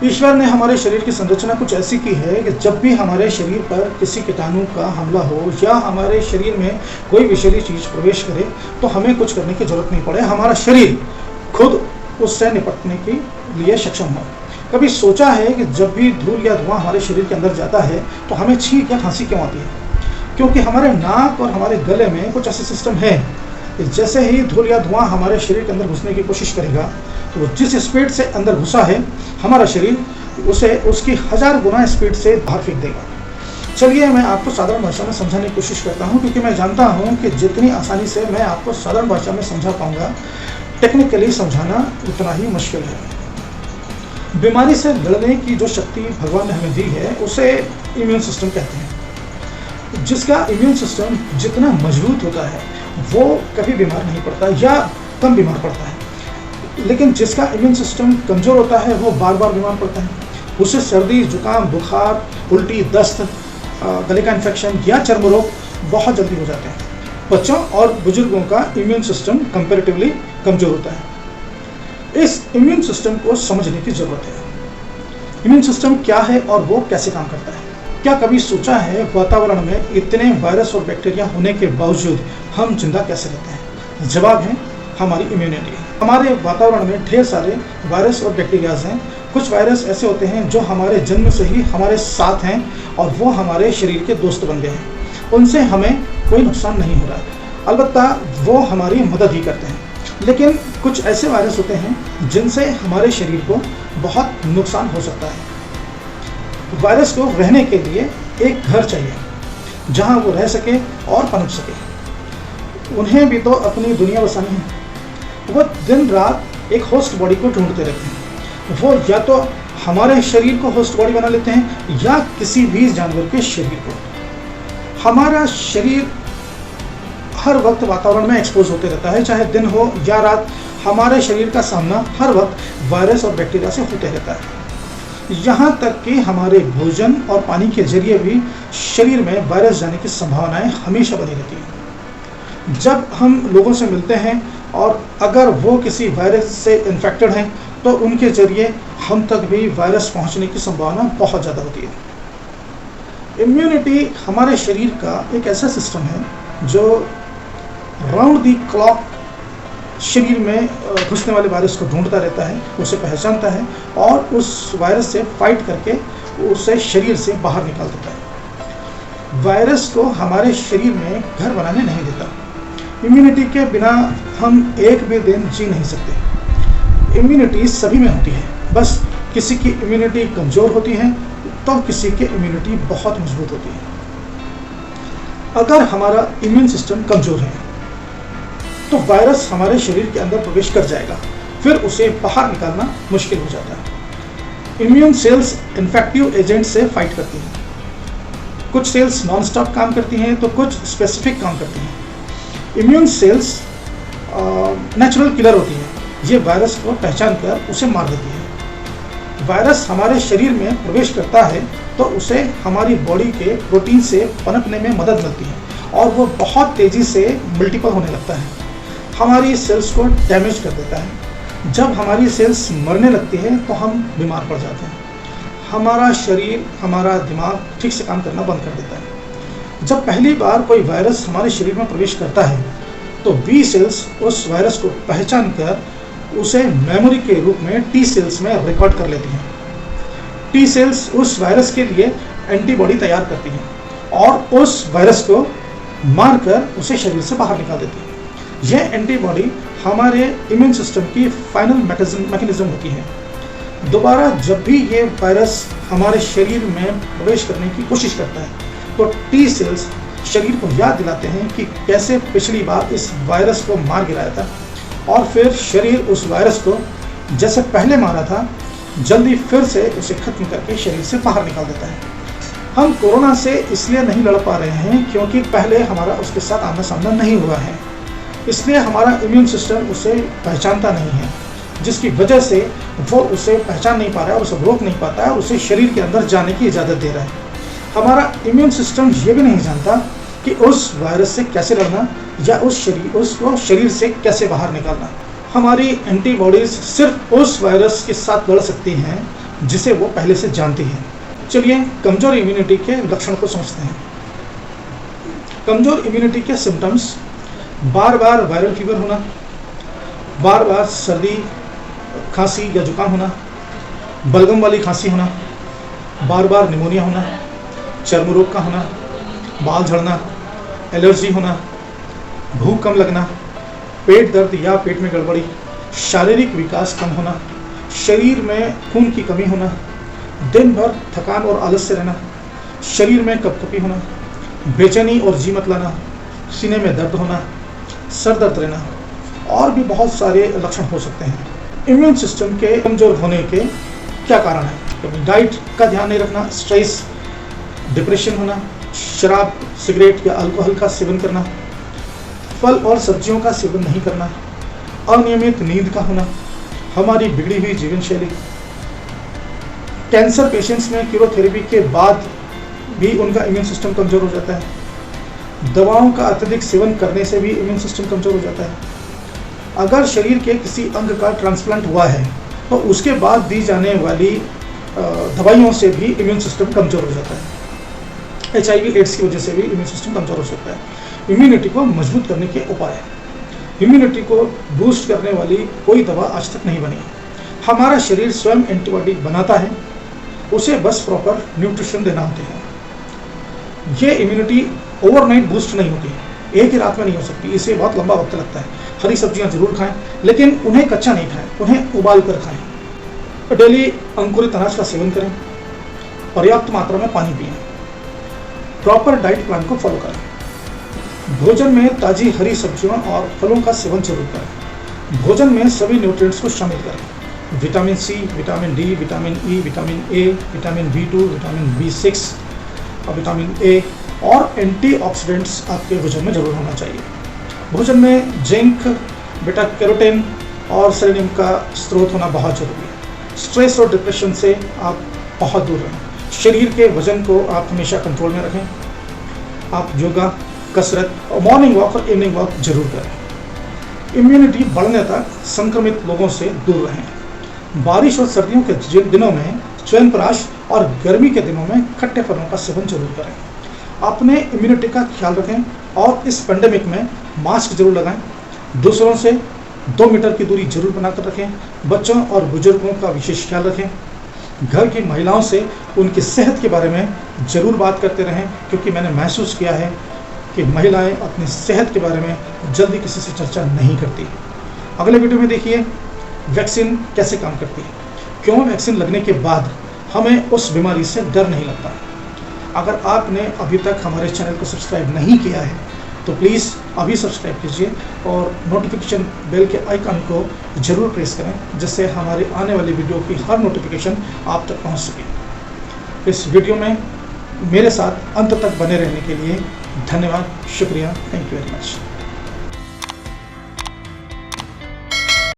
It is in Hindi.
ईश्वर ने हमारे शरीर की संरचना कुछ ऐसी की है कि जब भी हमारे शरीर पर किसी कीटाणु का हमला हो या हमारे शरीर में कोई विषैली चीज़ प्रवेश करे तो हमें कुछ करने की जरूरत नहीं पड़े, हमारा शरीर खुद उससे निपटने के लिए सक्षम हो। कभी सोचा है कि जब भी धूल या धुआं हमारे शरीर के अंदर जाता है तो हमें छींक या खांसी क्यों आती है? क्योंकि हमारे नाक और हमारे गले में कुछ ऐसे सिस्टम है कि जैसे ही धूल या धुआं हमारे शरीर के अंदर घुसने की कोशिश करेगा तो जिस स्पीड से अंदर घुसा है हमारा शरीर उसे उसकी 1000 गुना स्पीड से बाहर फेंक देगा। चलिए मैं आपको साधारण भाषा में समझाने की कोशिश करता हूँ, क्योंकि मैं जानता हूँ कि जितनी आसानी से मैं आपको साधारण भाषा में समझा पाऊँगा, टेक्निकली समझाना उतना ही मुश्किल है। बीमारी से लड़ने की जो शक्ति भगवान ने हमें दी है उसे इम्यून सिस्टम कहते हैं। जिसका इम्यून सिस्टम जितना मजबूत होता है वो कभी बीमार नहीं पड़ता या कम बीमार पड़ता है, लेकिन जिसका इम्यून सिस्टम कमज़ोर होता है वो बार बार बीमार पड़ता है। उससे सर्दी, जुकाम, बुखार, उल्टी, दस्त, गले का इन्फेक्शन या चर्म रोग बहुत जल्दी हो जाते हैं। बच्चों और बुजुर्गों का इम्यून सिस्टम कंपैरेटिवली कमज़ोर होता है। इस इम्यून सिस्टम को समझने की ज़रूरत है। इम्यून सिस्टम क्या है और वो कैसे काम करता है? क्या कभी सोचा है वातावरण में इतने वायरस और बैक्टीरिया होने के बावजूद हम जिंदा कैसे रहते हैं? जवाब है हमारी इम्यूनिटी। हमारे वातावरण में ढेर सारे वायरस और बैक्टीरियाज हैं। कुछ वायरस ऐसे होते हैं जो हमारे जन्म से ही हमारे साथ हैं और वो हमारे शरीर के दोस्त बन गए हैं। उनसे हमें कोई नुकसान नहीं हो रहा है, अलबत्ता वो हमारी मदद ही करते हैं। लेकिन कुछ ऐसे वायरस होते हैं जिनसे हमारे शरीर को बहुत नुकसान हो सकता है। वायरस को रहने के लिए एक घर चाहिए जहां वो रह सके और पनप सके। उन्हें भी तो अपनी दुनिया बसानी है। वो दिन रात एक होस्ट बॉडी को ढूंढते रहते हैं। वो या तो हमारे शरीर को होस्ट बॉडी बना लेते हैं या किसी भी जानवर के शरीर को। हमारा शरीर हर वक्त वातावरण में एक्सपोज होते रहता है, चाहे दिन हो या रात। हमारे शरीर का सामना हर वक्त वायरस और बैक्टीरिया से होते रहता है। यहाँ तक कि हमारे भोजन और पानी के जरिए भी शरीर में वायरस जाने की संभावनाएं हमेशा बनी रहती हैं। जब हम लोगों से मिलते हैं और अगर वो किसी वायरस से इन्फेक्टेड हैं तो उनके जरिए हम तक भी वायरस पहुँचने की संभावना बहुत ज़्यादा होती है। इम्यूनिटी हमारे शरीर का एक ऐसा सिस्टम है जो राउंड द क्लॉक शरीर में घुसने वाले वायरस को ढूंढता रहता है, उसे पहचानता है और उस वायरस से फाइट करके उसे शरीर से बाहर निकाल देता है। वायरस को हमारे शरीर में घर बनाने नहीं देता। इम्यूनिटी के बिना हम एक भी दिन जी नहीं सकते। इम्यूनिटी सभी में होती है, बस किसी की इम्यूनिटी कमज़ोर होती है तो किसी की इम्यूनिटी बहुत मजबूत होती है। अगर हमारा इम्यून सिस्टम कमज़ोर है तो वायरस हमारे शरीर के अंदर प्रवेश कर जाएगा, फिर उसे बाहर निकालना मुश्किल हो जाता है। इम्यून सेल्स इन्फेक्टिव एजेंट से फाइट करती हैं। कुछ सेल्स नॉन स्टॉप काम करती हैं तो कुछ स्पेसिफिक काम करती हैं। इम्यून सेल्स नेचुरल किलर होती हैं, ये वायरस को पहचान कर उसे मार देती है। वायरस हमारे शरीर में प्रवेश करता है तो उसे हमारी बॉडी के प्रोटीन से पनपने में मदद मिलती है और वो बहुत तेज़ी से मल्टीपल होने लगता है, हमारी सेल्स को डैमेज कर देता है। जब हमारी सेल्स मरने लगती है तो हम बीमार पड़ जाते हैं। हमारा शरीर, हमारा दिमाग ठीक से काम करना बंद कर देता है। जब पहली बार कोई वायरस हमारे शरीर में प्रवेश करता है तो बी सेल्स उस वायरस को पहचान कर उसे मेमोरी के रूप में टी सेल्स में रिकॉर्ड कर लेती हैं। टी सेल्स उस वायरस के लिए एंटीबॉडी तैयार करती हैं और उस वायरस को मारकर उसे शरीर से बाहर निकाल देती है। यह एंटीबॉडी हमारे इम्यून सिस्टम की फाइनल मैकेनिज्म होती है। दोबारा जब भी ये वायरस हमारे शरीर में प्रवेश करने की कोशिश करता है तो टी सेल्स शरीर को याद दिलाते हैं कि कैसे पिछली बार इस वायरस को मार गिराया था और फिर शरीर उस वायरस को जैसे पहले मारा था जल्दी फिर से उसे खत्म करके शरीर से बाहर निकाल देता है। हम कोरोना से इसलिए नहीं लड़ पा रहे हैं क्योंकि पहले हमारा उसके साथ आमना सामना नहीं हुआ है, इसलिए हमारा इम्यून सिस्टम उसे पहचानता नहीं है, जिसकी वजह से वो उसे पहचान नहीं पा रहा है और उसे रोक नहीं पाता है और उसे शरीर के अंदर जाने की इजाज़त दे रहा है। हमारा इम्यून सिस्टम ये भी नहीं जानता कि उस वायरस से कैसे लड़ना या उसको शरीर से कैसे बाहर निकालना। हमारी एंटीबॉडीज़ सिर्फ उस वायरस के साथ लड़ सकती हैं जिसे वो पहले से जानती है। चलिए कमज़ोर इम्यूनिटी के लक्षण को समझते हैं। कमज़ोर इम्यूनिटी के सिम्टम्स: बार बार वायरल फीवर होना, बार बार सर्दी खांसी या जुकाम होना, बलगम वाली खांसी होना, बार बार निमोनिया होना, चर्म रोग का होना, बाल झड़ना, एलर्जी होना, भूख कम लगना, पेट दर्द या पेट में गड़बड़ी, शारीरिक विकास कम होना, शरीर में खून की कमी होना, दिन भर थकान और आलस से रहना, शरीर में कपकपी होना, बेचैनी और जी मत लाना, सीने में दर्द होना, सर दर्द रहना और भी बहुत सारे लक्षण हो सकते हैं। इम्यून सिस्टम के कमज़ोर होने के क्या कारण हैं? तो डाइट का ध्यान नहीं रखना, स्ट्रेस, डिप्रेशन होना, शराब, सिगरेट या अल्कोहल का सेवन करना, फल और सब्जियों का सेवन नहीं करना, अनियमित नींद का होना, हमारी बिगड़ी हुई जीवन शैली। कैंसर पेशेंट्स में कीमोथेरेपी के बाद भी उनका इम्यून सिस्टम कमज़ोर हो जाता है। दवाओं का अत्यधिक सेवन करने से भी इम्यून सिस्टम कमज़ोर हो जाता है। अगर शरीर के किसी अंग का ट्रांसप्लांट हुआ है तो उसके बाद दी जाने वाली दवाइयों से भी इम्यून सिस्टम कमज़ोर हो जाता है। HIV एड्स की वजह से भी इम्यून सिस्टम कमज़ोर हो सकता है। इम्यूनिटी को मजबूत करने के उपाय: इम्यूनिटी को बूस्ट करने वाली कोई दवा आज तक नहीं बनी है। हमारा शरीर स्वयं एंटीबॉडी बनाता है, उसे बस प्रॉपर न्यूट्रिशन देना होता है। ये इम्यूनिटी ओवरनाइट बूस्ट नहीं होती है, एक ही रात में नहीं हो सकती, इसे बहुत लंबा वक्त लगता है। हरी सब्जियां जरूर खाएं, लेकिन उन्हें कच्चा नहीं खाएं, उन्हें उबाल कर खाएं। डेली अंकुरित अनाज का सेवन करें, पर्याप्त मात्रा में पानी पिएं, प्रॉपर डाइट प्लान को फॉलो करें, भोजन में ताज़ी हरी सब्जियों और फलों का सेवन जरूर करें, भोजन में सभी न्यूट्रिएंट्स को शामिल करें, vitamin C, vitamin D, vitamin E, vitamin A, vitamin B2, vitamin B6 और विटामिन ए और एंटीऑक्सीडेंट्स आपके भोजन में जरूर होना चाहिए। भोजन में जिंक, बीटा कैरोटीन और सेलेनियम का स्रोत होना बहुत जरूरी है। स्ट्रेस और डिप्रेशन से आप बहुत दूर रहें। शरीर के वजन को आप हमेशा कंट्रोल में रखें। आप योगा, कसरत और मॉर्निंग वॉक और इवनिंग वॉक जरूर करें। इम्यूनिटी बढ़ने तक संक्रमित लोगों से दूर रहें। बारिश और सर्दियों के दिनों में च्यवनप्राश और गर्मी के दिनों में खट्टे फलों का सेवन जरूर करें। अपने इम्यूनिटी का ख्याल रखें और इस पेंडेमिक में मास्क जरूर लगाएं। दूसरों से 2 मीटर की दूरी जरूर बनाकर रखें। बच्चों और बुजुर्गों का विशेष ख्याल रखें। घर की महिलाओं से उनकी सेहत के बारे में ज़रूर बात करते रहें, क्योंकि मैंने महसूस किया है कि महिलाएं अपनी सेहत के बारे में जल्दी किसी से चर्चा नहीं करती। अगले वीडियो में देखिए वैक्सीन कैसे काम करती है, क्यों वैक्सीन लगने के बाद हमें उस बीमारी से डर नहीं लगता। अगर आपने अभी तक हमारे चैनल को सब्सक्राइब नहीं किया है तो प्लीज़ अभी सब्सक्राइब कीजिए और नोटिफिकेशन बेल के आइकन को ज़रूर प्रेस करें, जिससे हमारे आने वाली वीडियो की हर नोटिफिकेशन आप तक पहुंच सके। इस वीडियो में मेरे साथ अंत तक बने रहने के लिए धन्यवाद, शुक्रिया, थैंक यू वेरी मच।